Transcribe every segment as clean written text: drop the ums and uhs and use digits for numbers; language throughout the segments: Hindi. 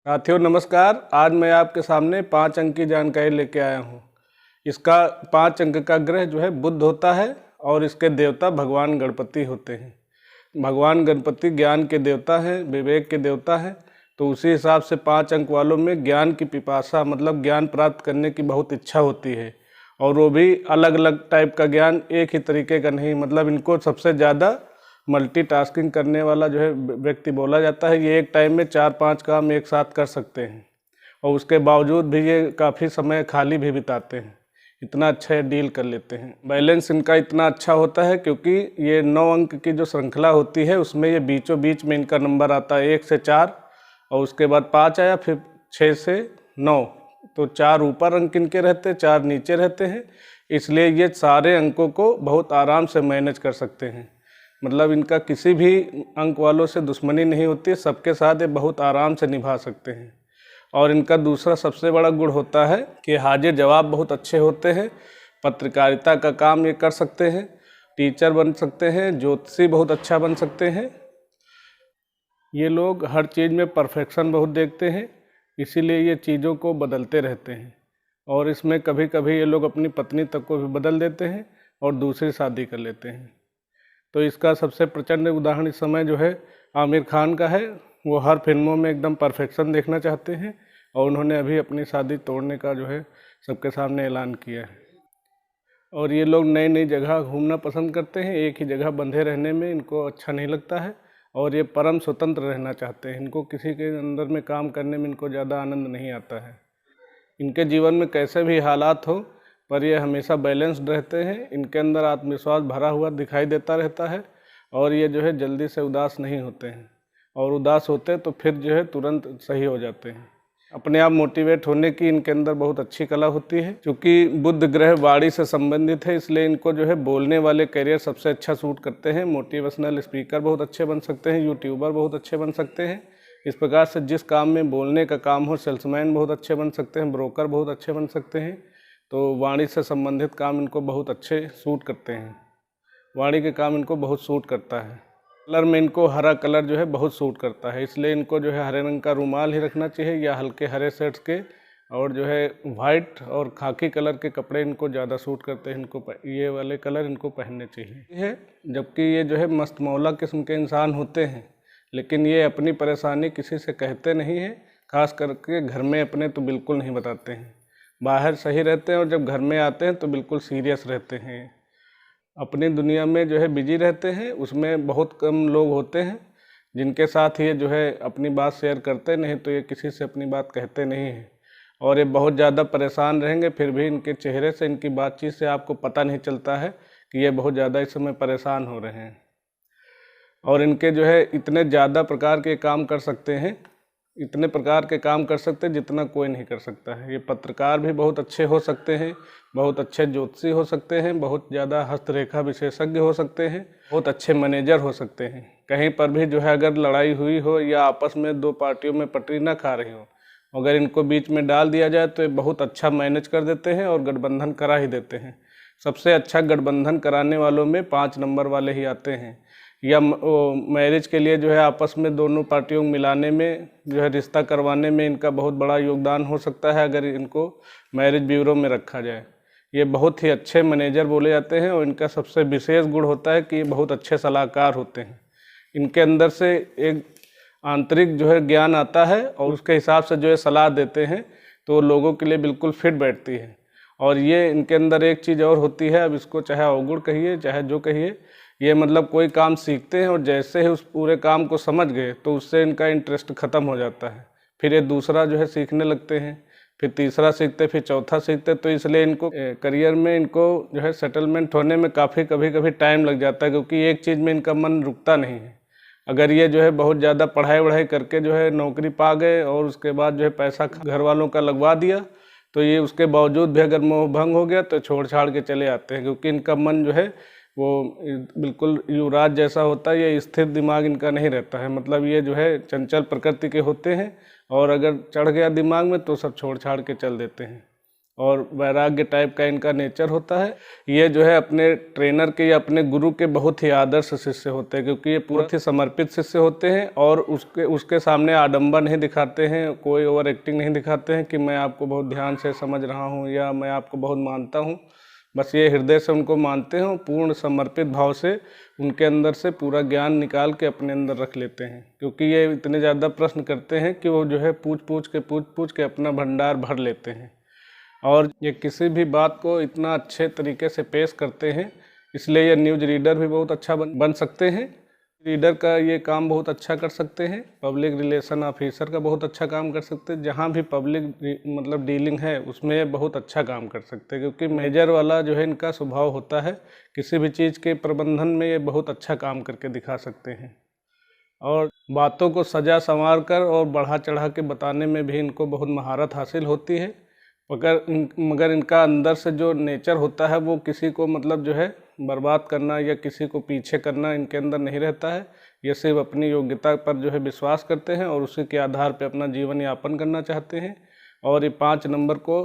साथियों नमस्कार। आज मैं आपके सामने 5 अंक की जानकारी लेके आया हूँ। इसका 5 अंक का ग्रह जो है बुध होता है और इसके देवता भगवान गणपति होते हैं। भगवान गणपति ज्ञान के देवता हैं, विवेक के देवता हैं। तो उसी हिसाब से 5 अंक वालों में ज्ञान की पिपासा मतलब ज्ञान प्राप्त करने की बहुत इच्छा होती है, और वो भी अलग अलग टाइप का ज्ञान, एक ही तरीके का नहीं। मतलब इनको सबसे ज़्यादा मल्टीटास्किंग करने वाला जो है व्यक्ति बोला जाता है। ये एक टाइम में 4-5 काम एक साथ कर सकते हैं, और उसके बावजूद भी ये काफ़ी समय खाली भी बिताते हैं। इतना अच्छा ये डील कर लेते हैं। बैलेंस इनका इतना अच्छा होता है क्योंकि ये 9 अंक की जो श्रृंखला होती है उसमें ये बीचों बीच में इनका नंबर आता है 1 से 4, और उसके बाद 5 आया, फिर 6 से 9। तो 4 ऊपर अंक इनके रहते हैं, 4 नीचे रहते हैं। इसलिए ये सारे अंकों को बहुत आराम से मैनेज कर सकते हैं। मतलब इनका किसी भी अंक वालों से दुश्मनी नहीं होती, सबके साथ ये बहुत आराम से निभा सकते हैं। और इनका दूसरा सबसे बड़ा गुण होता है कि हाजिर जवाब बहुत अच्छे होते हैं। पत्रकारिता का काम ये कर सकते हैं, टीचर बन सकते हैं, ज्योतिषी बहुत अच्छा बन सकते हैं। ये लोग हर चीज़ में परफेक्शन बहुत देखते हैं, इसीलिए ये चीज़ों को बदलते रहते हैं। और इसमें कभी कभी ये लोग अपनी पत्नी तक को भी बदल देते हैं और दूसरी शादी कर लेते हैं। तो इसका सबसे प्रचंड उदाहरण इस समय जो है आमिर खान का है। वो हर फिल्मों में एकदम परफेक्शन देखना चाहते हैं, और उन्होंने अभी अपनी शादी तोड़ने का जो है सबके सामने ऐलान किया है। और ये लोग नई नई जगह घूमना पसंद करते हैं, एक ही जगह बंधे रहने में इनको अच्छा नहीं लगता है। और ये परम स्वतंत्र रहना चाहते हैं, इनको किसी के अंदर में काम करने में इनको ज़्यादा आनंद नहीं आता है। इनके जीवन में कैसे भी हालात हो, पर ये हमेशा बैलेंस्ड रहते हैं। इनके अंदर आत्मविश्वास भरा हुआ दिखाई देता रहता है, और ये जो है जल्दी से उदास नहीं होते हैं, और उदास होते तो फिर जो है तुरंत सही हो जाते हैं। अपने आप मोटिवेट होने की इनके अंदर बहुत अच्छी कला होती है। क्योंकि बुध ग्रह वाणी से संबंधित है, इसलिए इनको जो है बोलने वाले करियर सबसे अच्छा सूट करते हैं। मोटिवेशनल स्पीकर बहुत अच्छे बन सकते हैं, यूट्यूबर बहुत अच्छे बन सकते हैं। इस प्रकार से जिस काम में बोलने का काम हो, सेल्समैन बहुत अच्छे बन सकते हैं, ब्रोकर बहुत अच्छे बन सकते हैं। तो वाणी से संबंधित काम इनको बहुत अच्छे सूट करते हैं। वाणी के काम इनको बहुत सूट करता है। कलर में इनको हरा कलर जो है बहुत सूट करता है, इसलिए इनको जो है हरे रंग का रुमाल ही रखना चाहिए, या हल्के हरे शर्ट्स के, और जो है वाइट और खाकी कलर के कपड़े इनको ज़्यादा सूट करते हैं। इनको ये वाले कलर इनको पहनने चाहिए। जबकि ये जो है मस्तमौला किस्म के इंसान होते हैं, लेकिन ये अपनी परेशानी किसी से कहते नहीं हैं। खास करके घर में अपने तो बिल्कुल नहीं बताते हैं। बाहर सही रहते हैं, और जब घर में आते हैं तो बिल्कुल सीरियस रहते हैं। अपनी दुनिया में जो है बिजी रहते हैं, उसमें बहुत कम लोग होते हैं जिनके साथ ये जो है अपनी बात शेयर करते, नहीं तो ये किसी से अपनी बात कहते नहीं हैं। और ये बहुत ज़्यादा परेशान रहेंगे, फिर भी इनके चेहरे से, इनकी बातचीत से आपको पता नहीं चलता है कि ये बहुत ज़्यादा इस समय परेशान हो रहे हैं। और इनके जो है इतने ज़्यादा प्रकार के काम कर सकते हैं, इतने प्रकार के काम कर सकते हैं जितना कोई नहीं कर सकता है। ये पत्रकार भी बहुत अच्छे हो सकते हैं, बहुत अच्छे ज्योतिषी हो सकते हैं, बहुत ज़्यादा हस्तरेखा विशेषज्ञ हो सकते हैं, बहुत अच्छे मैनेजर हो सकते हैं। कहीं पर भी जो है अगर लड़ाई हुई हो, या आपस में 2 पार्टियों में पटरी ना खा रही हो, अगर इनको बीच में डाल दिया जाए तो ये बहुत अच्छा मैनेज कर देते हैं और गठबंधन करा ही देते हैं। सबसे अच्छा गठबंधन कराने वालों में 5 नंबर वाले ही आते हैं। या मैरिज के लिए जो है आपस में दोनों पार्टियों को मिलाने में, जो है रिश्ता करवाने में इनका बहुत बड़ा योगदान हो सकता है अगर इनको मैरिज ब्यूरो में रखा जाए। ये बहुत ही अच्छे मैनेजर बोले जाते हैं, और इनका सबसे विशेष गुण होता है कि ये बहुत अच्छे सलाहकार होते हैं। इनके अंदर से एक आंतरिक जो है ज्ञान आता है, और उसके हिसाब से जो है सलाह देते हैं, तो लोगों के लिए बिल्कुल फिट बैठती है। और ये इनके अंदर एक चीज़ और होती है, अब इसको चाहे अवगुण कहिए चाहे जो कहिए, ये मतलब कोई काम सीखते हैं और जैसे ही उस पूरे काम को समझ गए तो उससे इनका इंटरेस्ट ख़त्म हो जाता है। फिर ये दूसरा जो है सीखने लगते हैं, फिर तीसरा सीखते, फिर चौथा सीखते। तो इसलिए इनको करियर में इनको जो है सेटलमेंट होने में कभी कभी टाइम लग जाता है, क्योंकि एक चीज़ में इनका मन रुकता नहीं है। अगर ये जो है बहुत ज़्यादा पढ़ाई वढ़ाई करके जो है नौकरी पा गए, और उसके बाद जो है पैसा घर वालों का लगवा दिया, तो ये उसके बावजूद भी अगर मोह भंग हो गया तो छोड़ छाड़ के चले आते हैं। क्योंकि इनका मन जो है वो बिल्कुल युवराज जैसा होता है, ये स्थिर दिमाग इनका नहीं रहता है। मतलब ये जो है चंचल प्रकृति के होते हैं, और अगर चढ़ गया दिमाग में तो सब छोड़ छाड़ के चल देते हैं। और वैराग्य टाइप का इनका नेचर होता है। ये जो है अपने ट्रेनर के या अपने गुरु के बहुत ही आदर्श शिष्य होते हैं, क्योंकि ये बहुत ही समर्पित शिष्य होते हैं और उसके सामने आडंबर नहीं दिखाते हैं, कोई ओवर एक्टिंग नहीं दिखाते हैं कि मैं आपको बहुत ध्यान से समझ रहा हूँ या मैं आपको बहुत मानता हूँ। बस ये हृदय से उनको मानते हैं और पूर्ण समर्पित भाव से उनके अंदर से पूरा ज्ञान निकाल के अपने अंदर रख लेते हैं, क्योंकि ये इतने ज़्यादा प्रश्न करते हैं कि वो जो है पूछ पूछ के अपना भंडार भर लेते हैं। और ये किसी भी बात को इतना अच्छे तरीके से पेश करते हैं, इसलिए ये न्यूज़ रीडर भी बहुत अच्छा बन सकते हैं। रीडर का ये काम बहुत अच्छा कर सकते हैं। पब्लिक रिलेशन ऑफिसर का बहुत अच्छा काम कर सकते हैं। जहाँ भी पब्लिक मतलब डीलिंग है उसमें ये बहुत अच्छा काम कर सकते हैं, क्योंकि मेजर वाला जो है इनका स्वभाव होता है। किसी भी चीज़ के प्रबंधन में ये बहुत अच्छा काम करके दिखा सकते हैं और बातों को सजा संवार कर और बढ़ा चढ़ा के बताने में भी इनको बहुत महारत हासिल होती है। मगर इनका अंदर से जो नेचर होता है वो किसी को मतलब जो है बर्बाद करना या किसी को पीछे करना इनके अंदर नहीं रहता है। ये सिर्फ अपनी योग्यता पर जो है विश्वास करते हैं और उसी के आधार पर अपना जीवन यापन करना चाहते हैं। और ये 5 नंबर को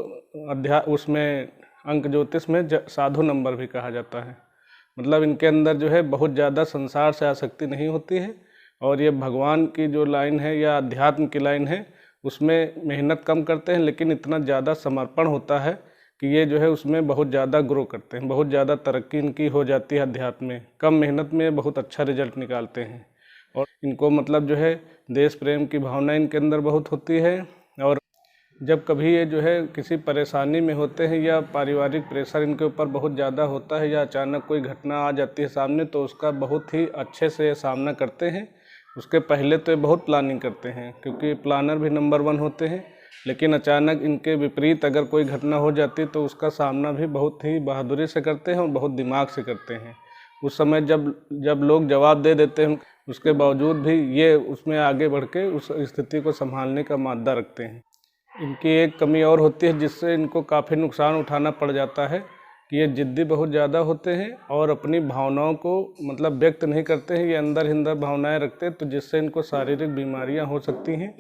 उसमें अंक ज्योतिष में साधु नंबर भी कहा जाता है। मतलब इनके अंदर जो है बहुत ज़्यादा संसार से आसक्ति नहीं होती है और ये भगवान की जो लाइन है या अध्यात्म की लाइन है उसमें मेहनत कम करते हैं, लेकिन इतना ज़्यादा समर्पण होता है कि ये जो है उसमें बहुत ज़्यादा ग्रो करते हैं, बहुत ज़्यादा तरक्की इनकी हो जाती है अध्यात्म में। कम मेहनत में बहुत अच्छा रिजल्ट निकालते हैं और इनको मतलब जो है देश प्रेम की भावना इनके अंदर बहुत होती है। और जब कभी ये जो है किसी परेशानी में होते हैं या पारिवारिक प्रेशर इनके ऊपर बहुत ज़्यादा होता है या अचानक कोई घटना आ जाती है सामने, तो उसका बहुत ही अच्छे से सामना करते हैं। उसके पहले तो ये बहुत प्लानिंग करते हैं, क्योंकि प्लानर भी नंबर 1 होते हैं। लेकिन अचानक इनके विपरीत अगर कोई घटना हो जाती है तो उसका सामना भी बहुत ही बहादुरी से करते हैं और बहुत दिमाग से करते हैं। उस समय जब लोग जवाब दे देते हैं उसके बावजूद भी ये उसमें आगे बढ़ के उस स्थिति को संभालने का मादा रखते हैं। इनकी एक कमी और होती है जिससे इनको काफ़ी नुकसान उठाना पड़ जाता है कि ये ज़िद्दी बहुत ज़्यादा होते हैं और अपनी भावनाओं को मतलब व्यक्त नहीं करते हैं। ये अंदर हिंदर भावनाएं रखते हैं, तो जिससे इनको शारीरिक बीमारियां हो सकती हैं।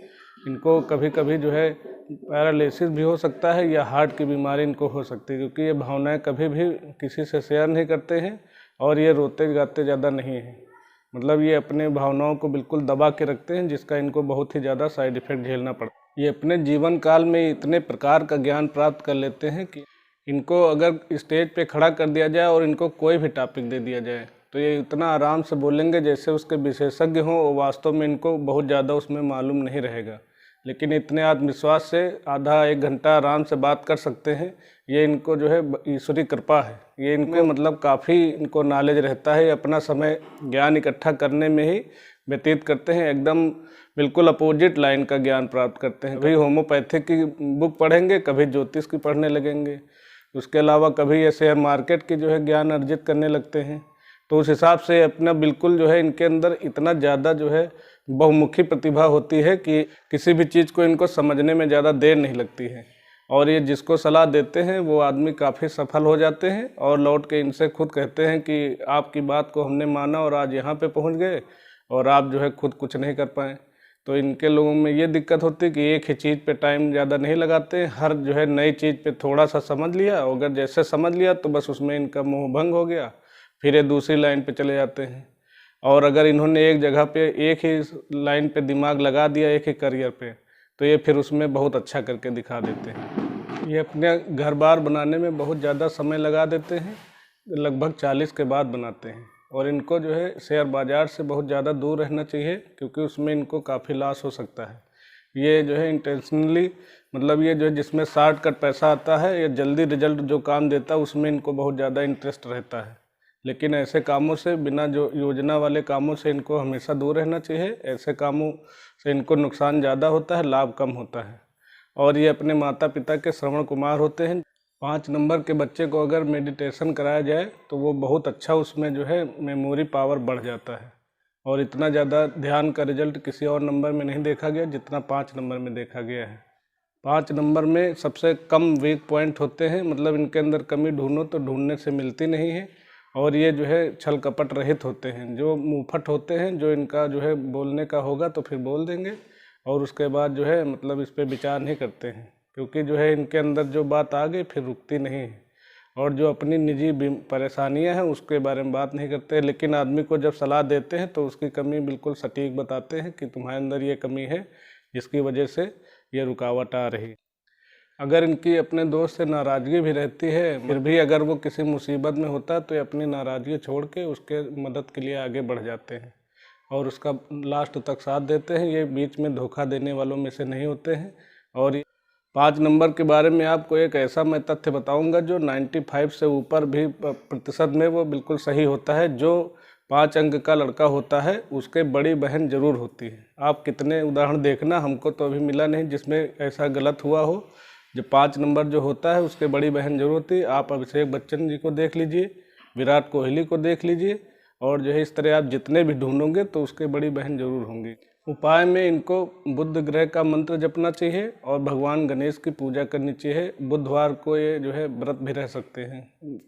इनको कभी कभी जो है पैरालिसिस भी हो सकता है या हार्ट की बीमारी इनको हो सकती है, क्योंकि ये भावनाएं कभी भी किसी से शेयर नहीं करते हैं और ये रोते गाते ज़्यादा नहीं हैं। मतलब ये अपने भावनाओं को बिल्कुल दबा के रखते हैं, जिसका इनको बहुत ही ज़्यादा साइड इफ़ेक्ट झेलना पड़ता है। ये अपने जीवन काल में इतने प्रकार का ज्ञान प्राप्त कर लेते हैं कि इनको अगर स्टेज पे खड़ा कर दिया जाए और इनको कोई भी टॉपिक दे दिया जाए तो ये इतना आराम से बोलेंगे जैसे उसके विशेषज्ञ हों, और वास्तव में इनको बहुत ज़्यादा उसमें मालूम नहीं रहेगा। लेकिन इतने आत्मविश्वास से आधा 1 घंटा आराम से बात कर सकते हैं। ये इनको जो है ईश्वरी कृपा है। ये इनको मतलब काफ़ी इनको नॉलेज रहता है। अपना समय ज्ञान इकट्ठा करने में ही व्यतीत करते हैं। एकदम बिल्कुल अपोजिट लाइन का ज्ञान प्राप्त करते हैं। कभी होम्योपैथिक की बुक पढ़ेंगे, कभी ज्योतिष की पढ़ने लगेंगे, उसके अलावा कभी ये शेयर मार्केट की जो है ज्ञान अर्जित करने लगते हैं। तो उस हिसाब से अपना बिल्कुल जो है इनके अंदर इतना ज़्यादा जो है बहुमुखी प्रतिभा होती है कि किसी भी चीज़ को इनको समझने में ज़्यादा देर नहीं लगती है। और ये जिसको सलाह देते हैं वो आदमी काफ़ी सफल हो जाते हैं और लौट के इनसे खुद कहते हैं कि आपकी बात को हमने माना और आज यहाँ पे पहुँच गए और आप जो है खुद कुछ नहीं कर पाए। तो इनके लोगों में ये दिक्कत होती है कि एक ही चीज़ पे टाइम ज़्यादा नहीं लगाते। हर जो है नई चीज़ पे थोड़ा सा समझ लिया, अगर जैसे समझ लिया तो बस उसमें इनका मोह भंग हो गया, फिर ये दूसरी लाइन पे चले जाते हैं। और अगर इन्होंने एक जगह पे एक ही लाइन पे दिमाग लगा दिया, एक ही करियर पे, तो ये फिर उसमें बहुत अच्छा करके दिखा देते हैं। ये अपने घर बार बनाने में बहुत ज़्यादा समय लगा देते हैं, लगभग 40 के बाद बनाते हैं। और इनको जो है शेयर बाज़ार से बहुत ज़्यादा दूर रहना चाहिए, क्योंकि उसमें इनको काफ़ी लॉस हो सकता है। ये जो है इंटेंशनली मतलब ये जो है जिसमें शॉर्टकट पैसा आता है या जल्दी रिजल्ट जो काम देता है उसमें इनको बहुत ज़्यादा इंटरेस्ट रहता है। लेकिन ऐसे कामों से, बिना जो योजना वाले कामों से इनको हमेशा दूर रहना चाहिए। ऐसे कामों से इनको नुकसान ज़्यादा होता है, लाभ कम होता है। और ये अपने माता पिता के श्रवण कुमार होते हैं। 5 नंबर के बच्चे को अगर मेडिटेशन कराया जाए तो वो बहुत अच्छा उसमें जो है मेमोरी पावर बढ़ जाता है। और इतना ज़्यादा ध्यान का रिजल्ट किसी और नंबर में नहीं देखा गया जितना 5 नंबर में देखा गया है। 5 नंबर में सबसे कम वीक पॉइंट होते हैं, मतलब इनके अंदर कमी ढूंढो तो ढूंढने से मिलती नहीं है। और ये जो है छल कपट रहित होते हैं, जो मुंहफट होते हैं। जो इनका जो है बोलने का होगा तो फिर बोल देंगे और उसके बाद जो है मतलब इस पर विचार नहीं करते हैं। क्योंकि जो है इनके अंदर जो बात आ गई फिर रुकती नहीं है। और जो अपनी निजी परेशानियां हैं उसके बारे में बात नहीं करते, लेकिन आदमी को जब सलाह देते हैं तो उसकी कमी बिल्कुल सटीक बताते हैं कि तुम्हारे अंदर ये कमी है जिसकी वजह से ये रुकावट आ रही। अगर इनकी अपने दोस्त से नाराज़गी भी रहती है, फिर भी अगर वो किसी मुसीबत में होता है तो ये अपनी नाराज़गी छोड़ के उसके मदद के लिए आगे बढ़ जाते हैं और उसका लास्ट तक साथ देते हैं। ये बीच में धोखा देने वालों में से नहीं होते हैं। और 5 नंबर के बारे में आपको एक ऐसा मैं तथ्य बताऊंगा जो 95 से ऊपर भी प्रतिशत में वो बिल्कुल सही होता है। जो 5 अंक का लड़का होता है उसके बड़ी बहन जरूर होती है। आप कितने उदाहरण देखना, हमको तो अभी मिला नहीं जिसमें ऐसा गलत हुआ हो। जो 5 नंबर जो होता है उसके बड़ी बहन जरूर होती है। आप अभिषेक बच्चन जी को देख लीजिए, विराट कोहली को देख लीजिए, और जो है इस तरह आप जितने भी ढूंढोगे तो उसके बड़ी बहन जरूर होंगी। उपाय में इनको बुध ग्रह का मंत्र जपना चाहिए और भगवान गणेश की पूजा करनी चाहिए। बुधवार को ये जो है व्रत भी रह सकते हैं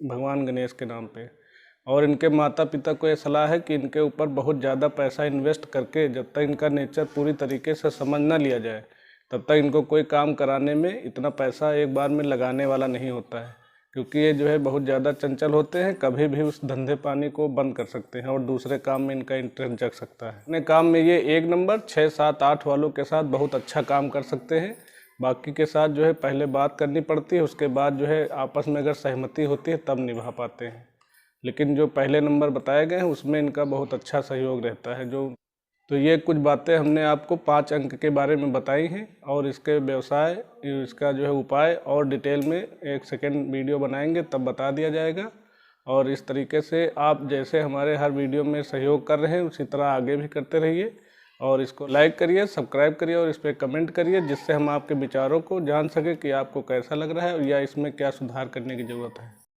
भगवान गणेश के नाम पे। और इनके माता पिता को ये सलाह है कि इनके ऊपर बहुत ज़्यादा पैसा इन्वेस्ट करके जब तक इनका नेचर पूरी तरीके से समझ ना लिया जाए तब तक इनको कोई काम कराने में इतना पैसा एक बार में लगाने वाला नहीं होता है, क्योंकि ये जो है बहुत ज़्यादा चंचल होते हैं। कभी भी उस धंधे पानी को बंद कर सकते हैं और दूसरे काम में इनका इंटरेस्ट जग सकता है। अपने काम में ये 1 नंबर 6, 7, 8 वालों के साथ बहुत अच्छा काम कर सकते हैं। बाकी के साथ जो है पहले बात करनी पड़ती है, उसके बाद जो है आपस में अगर सहमति होती है तब निभा पाते हैं। लेकिन जो पहले नंबर बताए गए हैं उसमें इनका बहुत अच्छा सहयोग रहता है। तो ये कुछ बातें हमने आपको 5 अंक के बारे में बताई हैं और इसके व्यवसाय, इसका जो है उपाय और डिटेल में एक सेकेंड वीडियो बनाएंगे तब बता दिया जाएगा। और इस तरीके से आप जैसे हमारे हर वीडियो में सहयोग कर रहे हैं उसी तरह आगे भी करते रहिए और इसको लाइक करिए, सब्सक्राइब करिए और इस पर कमेंट करिए, जिससे हम आपके विचारों को जान सकें कि आपको कैसा लग रहा है या इसमें क्या सुधार करने की ज़रूरत है।